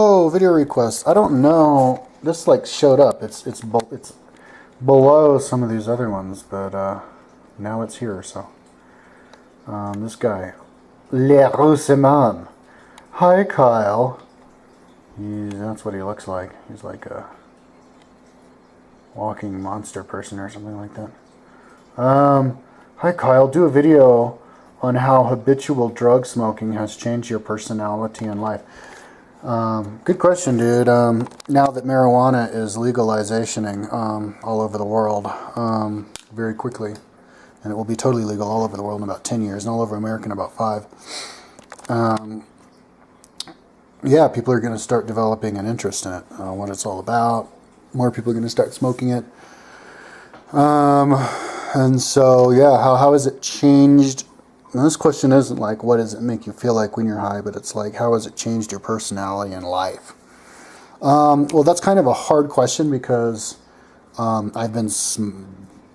Oh, video request. I don't know. This like showed up. It's below some of these other ones, but now it's here. So this guy, Le Rousseman. Hi, Kyle. That's what he looks like. He's like a walking monster person or something like that. Hi, Kyle. Do a video on how habitual drug smoking has changed your personality and life. Good question, dude. Now that marijuana is legalizationing all over the world very quickly, and it will be totally legal all over the world in about 10 years, and all over America in about 5. Yeah, people are going to start developing an interest in it, what it's all about. More people are going to start smoking it. And so, yeah, how has it changed? And this question isn't like, what does it make you feel like when you're high, but it's like, how has it changed your personality and life? Well, that's kind of a hard question because I've been,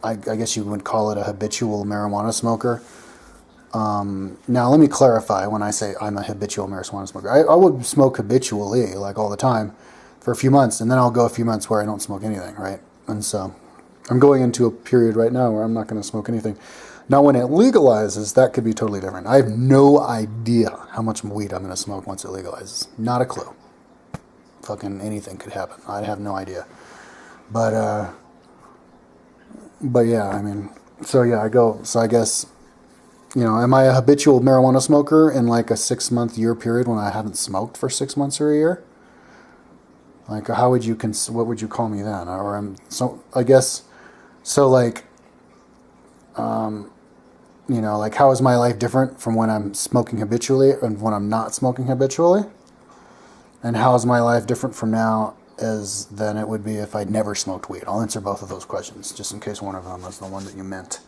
I guess you would call it a habitual marijuana smoker. Now, let me clarify when I say I'm a habitual marijuana smoker. I would smoke habitually, like all the time, for a few months, and then I'll go a few months where I don't smoke anything, right? And so I'm going into a period right now where I'm not going to smoke anything. Now, when it legalizes, that could be totally different. I have no idea how much weed I'm going to smoke once it legalizes. Not a clue. Fucking anything could happen. I have no idea. But yeah, I mean, so yeah, so I guess, you know, am I a habitual marijuana smoker in like a 6-month year period when I haven't smoked for 6 months or a year? Like, how would you, what would you call me then? Or I guess, so like, you know, like how is my life different from when I'm smoking habitually and when I'm not smoking habitually? And how is my life different from now than it would be if I'd never smoked weed? I'll answer both of those questions, just in case one of them was the one that you meant.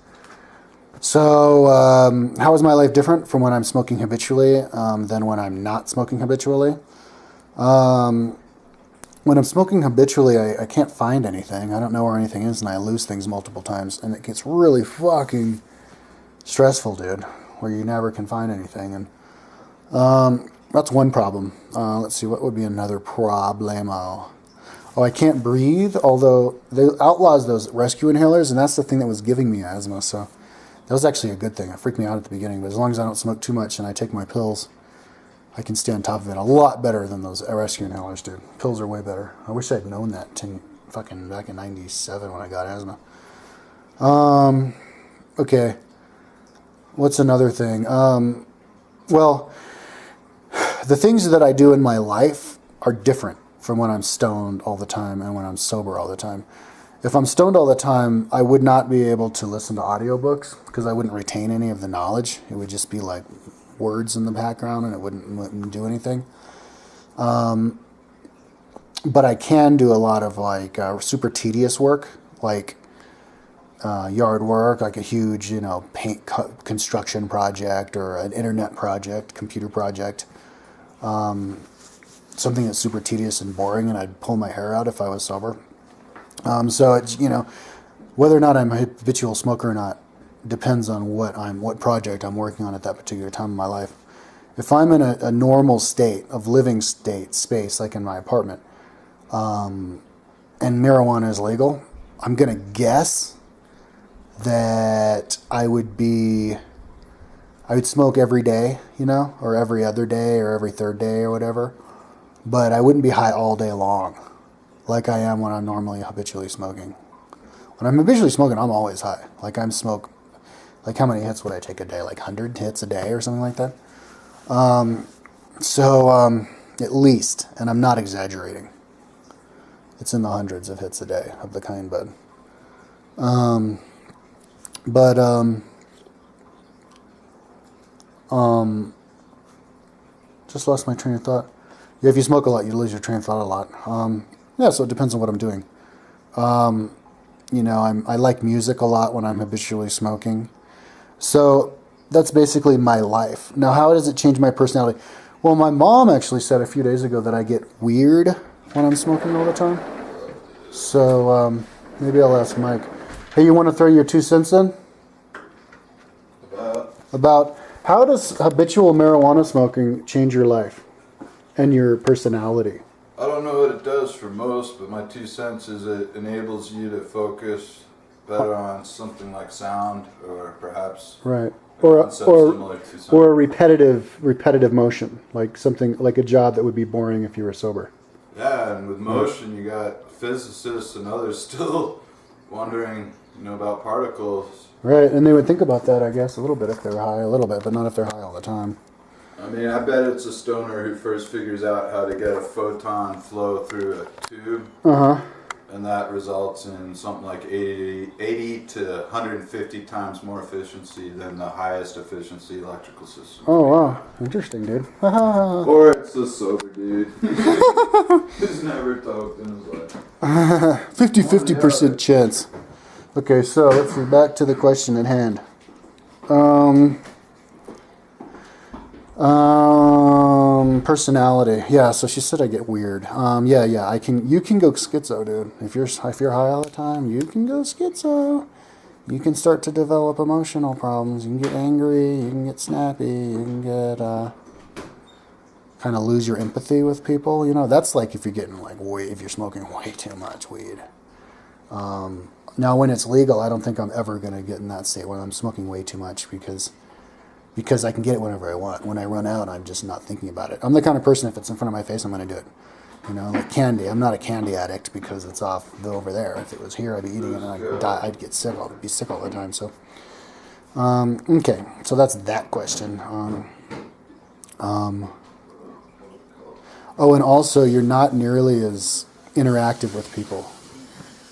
So, how is my life different from when I'm smoking habitually than when I'm not smoking habitually? When I'm smoking habitually, I can't find anything. I don't know where anything is, and I lose things multiple times, and it gets really fucking stressful, dude, where you never can find anything. And that's one problem. Let's see, what would be another problemo? Oh, I can't breathe, although they outlaws those rescue inhalers, and that's the thing that was giving me asthma, so that was actually a good thing. It freaked me out at the beginning, but as long as I don't smoke too much and I take my pills, I can stay on top of it a lot better than those rescue inhalers, dude. Pills are way better. I wish I'd known that fucking back in 97 when I got asthma. Okay. What's another thing? Well, the things that I do in my life are different from when I'm stoned all the time and when I'm sober all the time. If I'm stoned all the time, I would not be able to listen to audiobooks because I wouldn't retain any of the knowledge. It would just be like words in the background and it wouldn't do anything. But I can do a lot of like super tedious work, like yard work, like a huge, you know, paint construction project or an internet project, computer project. Something that's super tedious and boring, and I'd pull my hair out if I was sober. So it's, you know, whether or not I'm a habitual smoker or not depends on what project I'm working on at that particular time in my life. If I'm in a normal state of living space, like in my apartment, and marijuana is legal, I'm gonna guess that I would smoke every day, you know, or every other day or every third day or whatever, but I wouldn't be high all day long like I am when I'm normally habitually smoking. When I'm habitually smoking, I'm always high. Like I'm smoke, like how many hits would I take a day? Like 100 hits a day or something like that? At least, and I'm not exaggerating. It's in the hundreds of hits a day of the kind bud. Just lost my train of thought. Yeah, if you smoke a lot, you lose your train of thought a lot. Yeah, so it depends on what I'm doing. You know, I like music a lot when I'm habitually smoking. So that's basically my life. Now, how does it change my personality? Well, my mom actually said a few days ago that I get weird when I'm smoking all the time. So maybe I'll ask Mike. Hey, you want to throw your 2 cents in? About how does habitual marijuana smoking change your life and your personality? I don't know what it does for most, but my 2 cents is it enables you to focus better on something like sound, or perhaps Right. a concept similar to sound. Or a repetitive motion, like something like a job that would be boring if you were sober. Yeah, and with motion, you got physicists and others still wondering, about particles. Right, and they would think about that, I guess, a little bit if they're high, a little bit, but not if they're high all the time. I mean, I bet it's a stoner who first figures out how to get a photon flow through a tube. Uh-huh. And that results in something like 80 to 150 times more efficiency than the highest efficiency electrical system. Oh, wow. Interesting, dude. Or it's a sober dude who's never talked in his life. 50% chance. Okay, so let's see. Back to the question at hand. Personality. Yeah, so she said I get weird. Yeah. You can go schizo, dude. If you're high all the time, you can go schizo. You can start to develop emotional problems. You can get angry. You can get snappy. You can get kind of lose your empathy with people. That's like if you're getting if you're smoking way too much weed. Now, when it's legal, I don't think I'm ever gonna get in that state when I'm smoking way too much because I can get it whenever I want. When I run out, I'm just not thinking about it. I'm the kind of person, if it's in front of my face, I'm going to do it. Like candy. I'm not a candy addict because it's over there. If it was here, I'd be eating it and I'd die. I'd get sick. I'd be sick all the time. So, okay. So that's that question. Oh, and also, you're not nearly as interactive with people.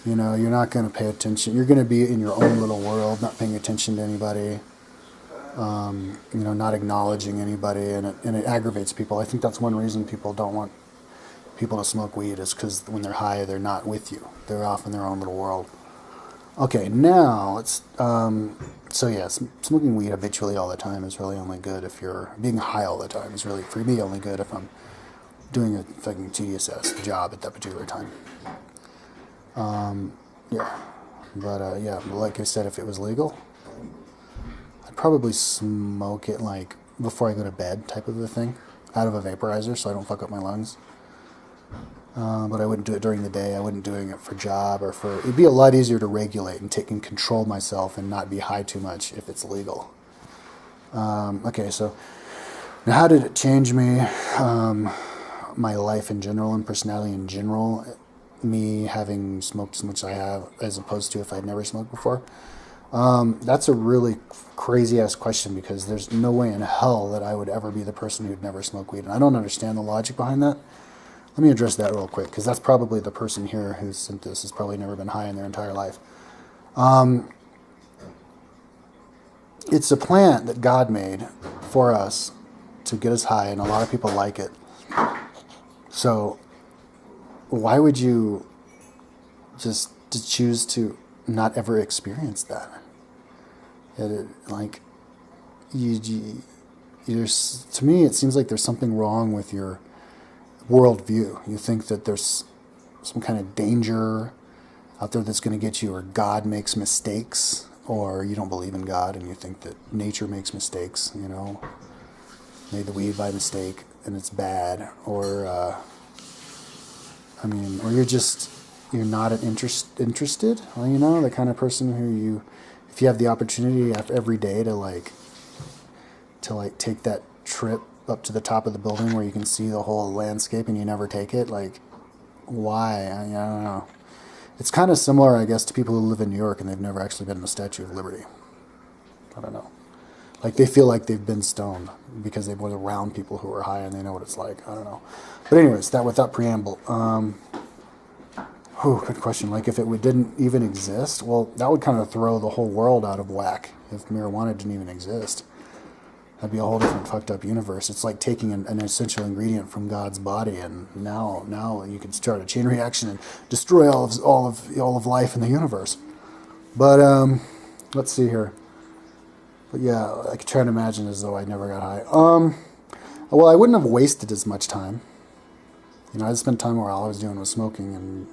You're not going to pay attention. You're going to be in your own little world, not paying attention to anybody. Not acknowledging anybody, and it aggravates people. I think that's one reason people don't want people to smoke weed is because when they're high, they're not with you. They're off in their own little world. Okay, now let's. Smoking weed habitually all the time is really only good if you're being high all the time. Is really for me only good if I'm doing a fucking tedious ass job at that particular time. But like I said, if it was legal, probably smoke it before I go to bed type of a thing out of a vaporizer so I don't fuck up my lungs. But I wouldn't do it during the day. I wouldn't doing it for job it'd be a lot easier to regulate and take and control myself and not be high too much if it's legal. Okay, so now how did it change me? My life in general and personality in general, me having smoked as much as I have as opposed to if I'd never smoked before. That's a really crazy ass question because there's no way in hell that I would ever be the person who'd never smoke weed, and I don't understand the logic behind that. Let me address that real quick because that's probably the person here who sent this has probably never been high in their entire life. It's a plant that God made for us to get us high, and a lot of people like it. So why would you just choose to not ever experience that? To me, it seems like there's something wrong with your worldview. You think that there's some kind of danger out there that's going to get you, or God makes mistakes, or you don't believe in God and you think that nature makes mistakes, made the weed by mistake and it's bad, or you're not interested. Well, the kind of person who if you have the opportunity every day to take that trip up to the top of the building where you can see the whole landscape and you never take it, why? I don't know. It's kind of similar, I guess, to people who live in New York and they've never actually been in the Statue of Liberty. I don't know. They feel like they've been stoned because they've been around people who are high and they know what it's like. I don't know. But anyways, that without preamble. Good question. If it didn't even exist, well, that would kind of throw the whole world out of whack. If marijuana didn't even exist, that'd be a whole different fucked up universe. It's like taking an essential ingredient from God's body, and now you can start a chain reaction and destroy all of life in the universe. But let's see here. But yeah, I could try to imagine as though I never got high. Well, I wouldn't have wasted as much time. I spent time where all I was doing was smoking and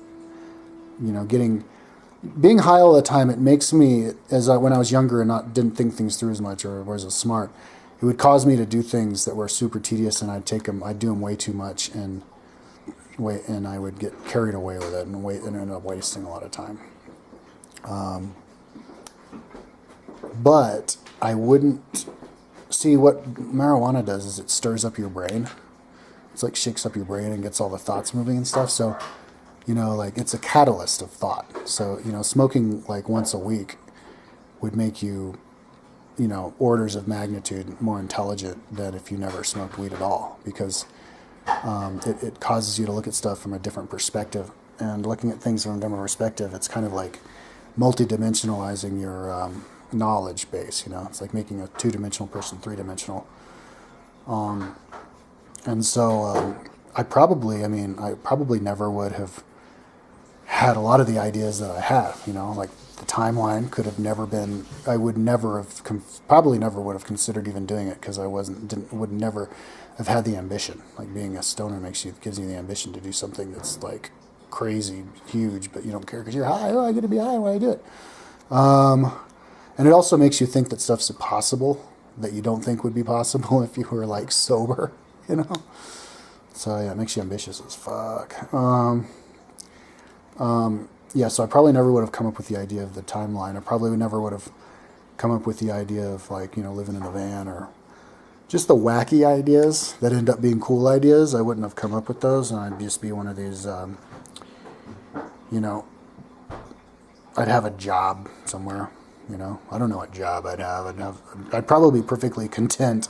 being high all the time. It makes me, when I was younger and didn't think things through as much or was as smart, it would cause me to do things that were super tedious, and I'd do them way too much, and and I would get carried away with it and end up wasting a lot of time. But I wouldn't see what marijuana does is it stirs up your brain. It's like shakes up your brain and gets all the thoughts moving and stuff. So, like it's a catalyst of thought. So, smoking like once a week would make you, orders of magnitude more intelligent than if you never smoked weed at all, because it causes you to look at stuff from a different perspective. And looking at things from a different perspective, it's kind of like multidimensionalizing your knowledge base. It's like making a two-dimensional person three-dimensional. And so I probably never would have had a lot of the ideas that I have. Like the timeline could have never been. I would never have probably never would have considered even doing it because I would never have had the ambition. Like being a stoner gives you the ambition to do something that's like crazy huge, but you don't care because you're high. Oh, I get to be high when I do it. And it also makes you think that stuff's possible that you don't think would be possible if you were like sober, So yeah, it makes you ambitious as fuck. Yeah, so I probably never would have come up with the idea of the timeline. I probably never would have come up with the idea of like, living in a van or just the wacky ideas that end up being cool ideas. I wouldn't have come up with those, and I'd just be one of these, I'd have a job somewhere. I don't know what job I'd have. I'd probably be perfectly content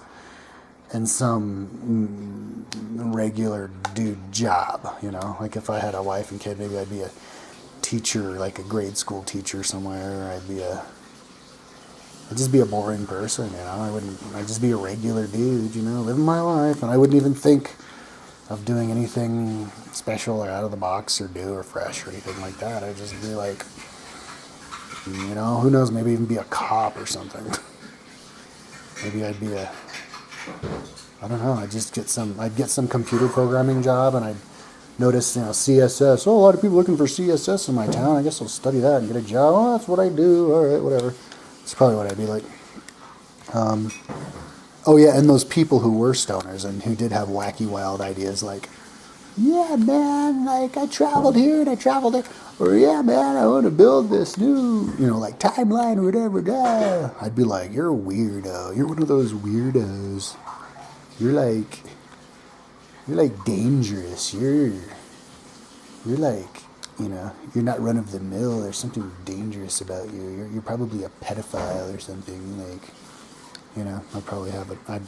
in some regular dude job. Like if I had a wife and kid, maybe I'd be a teacher, like a grade school teacher somewhere. I'd just be a boring person. I'd just be a regular dude. Living my life, and I wouldn't even think of doing anything special or out of the box or new or fresh or anything like that. I'd just be like, who knows, maybe even be a cop or something. Maybe I'd be I don't know, I'd get some computer programming job, and I'd notice, CSS. Oh, a lot of people looking for CSS in my town. I guess I'll study that and get a job. Oh, that's what I do. All right, whatever. That's probably what I'd be like. Oh yeah, and those people who were stoners and who did have wacky, wild ideas like, yeah, man, like I traveled here and I traveled there. Or, yeah, man, I want to build this new, like timeline or whatever. Duh. I'd be like, you're a weirdo. You're one of those weirdos. You're like dangerous. You're like, you're not run of the mill. There's something dangerous about you. You're probably a pedophile or something. Like, I'd probably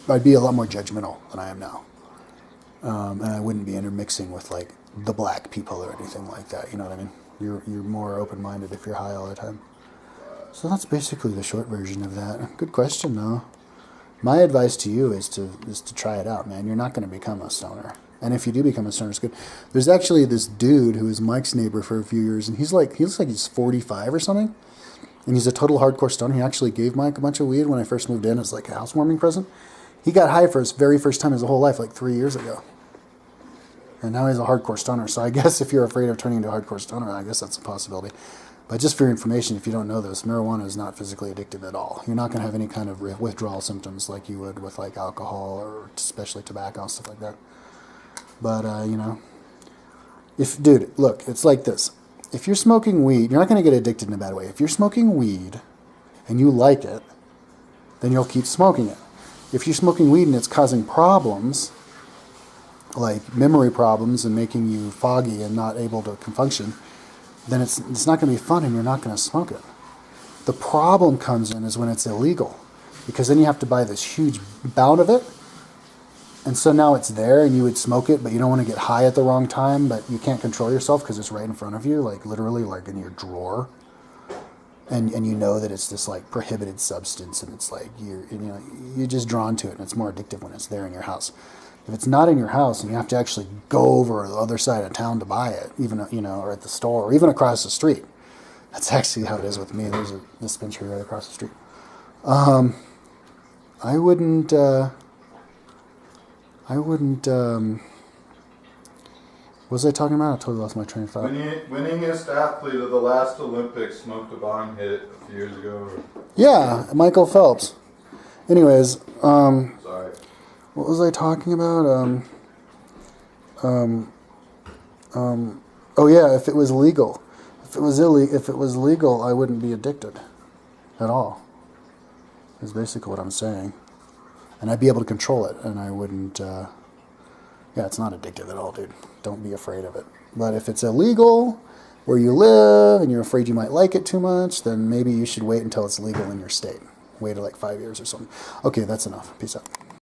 I'd be a lot more judgmental than I am now. And I wouldn't be intermixing with like the black people or anything like that. You know what I mean? You're more open-minded if you're high all the time. So that's basically the short version of that. Good question, though. My advice to you is to try it out, man. You're not going to become a stoner. And if you do become a stoner, it's good. There's actually this dude who was Mike's neighbor for a few years, and he looks like he's 45 or something. And he's a total hardcore stoner. He actually gave Mike a bunch of weed when I first moved in as like a housewarming present. He got high for his very first time his whole life, like 3 years ago. And now he's a hardcore stoner. So I guess if you're afraid of turning into a hardcore stoner, I guess that's a possibility. But just for your information, if you don't know this, marijuana is not physically addictive at all. You're not going to have any kind of withdrawal symptoms like you would with like alcohol or especially tobacco and stuff like that. But, look, it's like this. If you're smoking weed, you're not going to get addicted in a bad way. If you're smoking weed and you like it, then you'll keep smoking it. If you're smoking weed and it's causing problems, like memory problems and making you foggy and not able to function, then it's not going to be fun and you're not going to smoke it. The problem comes in is when it's illegal, because then you have to buy this huge bout of it, and so now it's there and you would smoke it, but you don't want to get high at the wrong time, but you can't control yourself because it's right in front of you, like literally like in your drawer, and you know that it's this like prohibited substance, and it's like you're just drawn to it, and it's more addictive when it's there in your house. If it's not in your house and you have to actually go over the other side of town to buy it, even, or at the store, or even across the street. That's actually how it is with me. There's a dispensary right across the street. I wouldn't, what was I talking about? I totally lost my train of thought. Winningest athlete of the last Olympics smoked a bong hit a few years ago. Yeah, Michael Phelps. Anyways, Sorry. what was I talking about? Oh yeah, if it was legal. If it was legal, I wouldn't be addicted at all. Is basically what I'm saying. And I'd be able to control it, and I wouldn't. Yeah, it's not addictive at all, dude. Don't be afraid of it. But if it's illegal where you live and you're afraid you might like it too much, then maybe you should wait until it's legal in your state. Wait like 5 years or something. Okay, that's enough. Peace out.